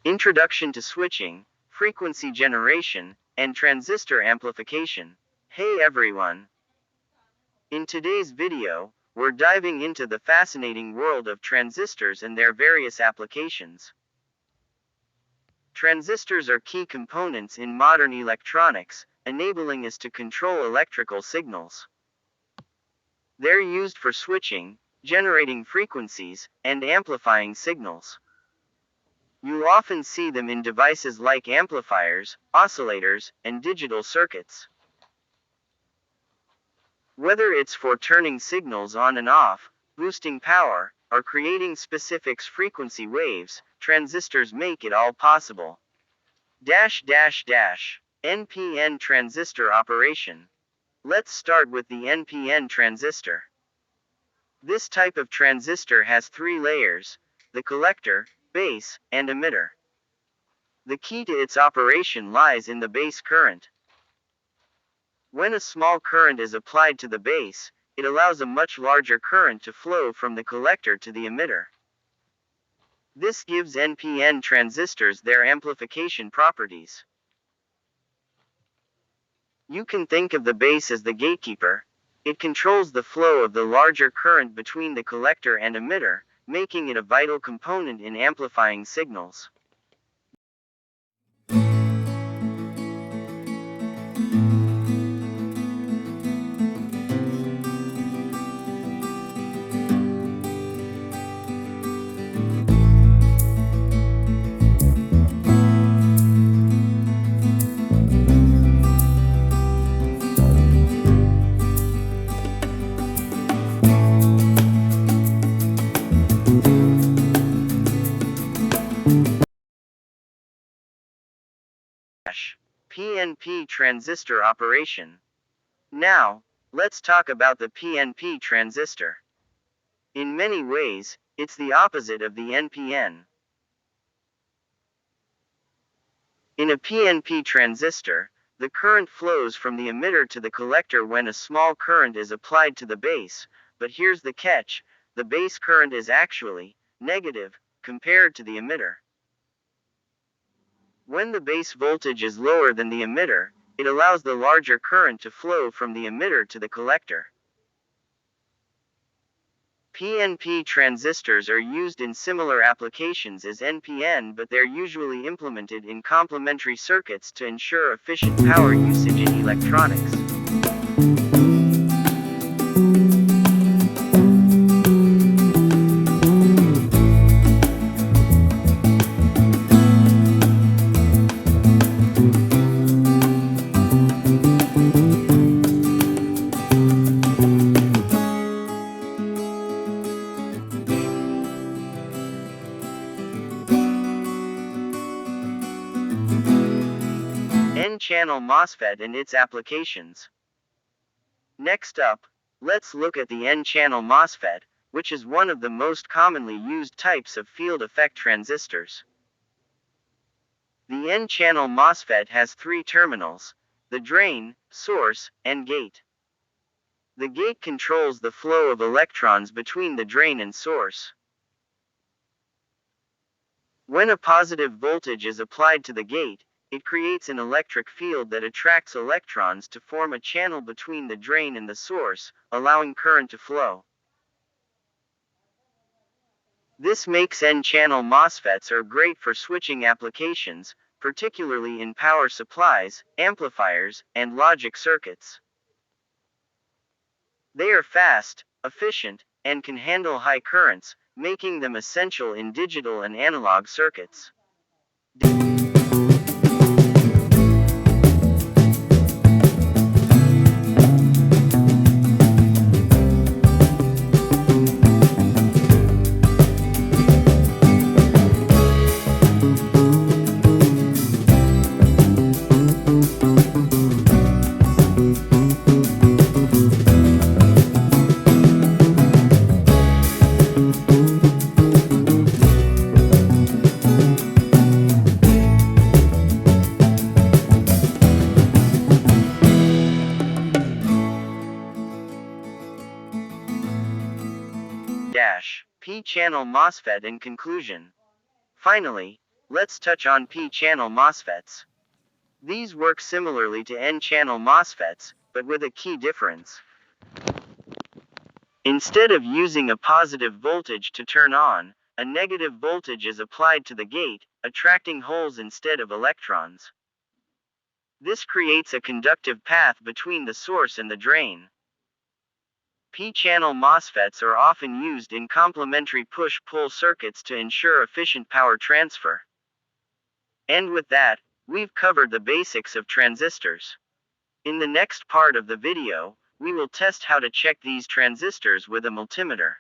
Introduction to Switching, Frequency Generation, and Transistor Amplification. Hey everyone! In today's video, we're diving into the fascinating world of transistors and their various applications. Transistors are key components in modern electronics, enabling us to control electrical signals. They're used for switching, generating frequencies, and amplifying signals. You'll often see them in devices like amplifiers, oscillators, and digital circuits. Whether it's for turning signals on and off, boosting power, or creating specific frequency waves, transistors make it all possible. NPN transistor operation. Let's start with the NPN transistor. This type of transistor has three layers: the collector, base, and emitter. The key to its operation lies in the base current. When a small current is applied to the base, it allows a much larger current to flow from the collector to the emitter. This gives NPN transistors their amplification properties. You can think of the base as the gatekeeper. It controls the flow of the larger current between the collector and emitter, making it a vital component in amplifying signals. PNP transistor operation. Now, let's talk about the PNP transistor. In many ways, it's the opposite of the NPN. In a PNP transistor, the current flows from the emitter to the collector when a small current is applied to the base, but here's the catch: the base current is actually negative compared to the emitter. When the base voltage is lower than the emitter, it allows the larger current to flow from the emitter to the collector. PNP transistors are used in similar applications as NPN, but they're usually implemented in complementary circuits to ensure efficient power usage in electronics. N-channel MOSFET and its applications. Next up, let's look at the N-channel MOSFET, which is one of the most commonly used types of field effect transistors. The N-channel MOSFET has three terminals: the drain, source, and gate. The gate controls the flow of electrons between the drain and source. When a positive voltage is applied to the gate, it creates an electric field that attracts electrons to form a channel between the drain and the source, allowing current to flow. This makes N-channel MOSFETs are great for switching applications, particularly in power supplies, amplifiers, and logic circuits. They are fast, efficient, and can handle high currents, making them essential in digital and analog circuits. P-channel MOSFET in conclusion. Finally, Let's touch on P-channel MOSFETs. These work similarly to N-channel MOSFETs, but with a key difference. Instead of using a positive voltage to turn on, a negative voltage is applied to the gate, attracting holes instead of electrons. This creates a conductive path between the source and the drain. P-channel MOSFETs are often used in complementary push-pull circuits to ensure efficient power transfer. And with that, we've covered the basics of transistors. In the next part of the video, we will test how to check these transistors with a multimeter.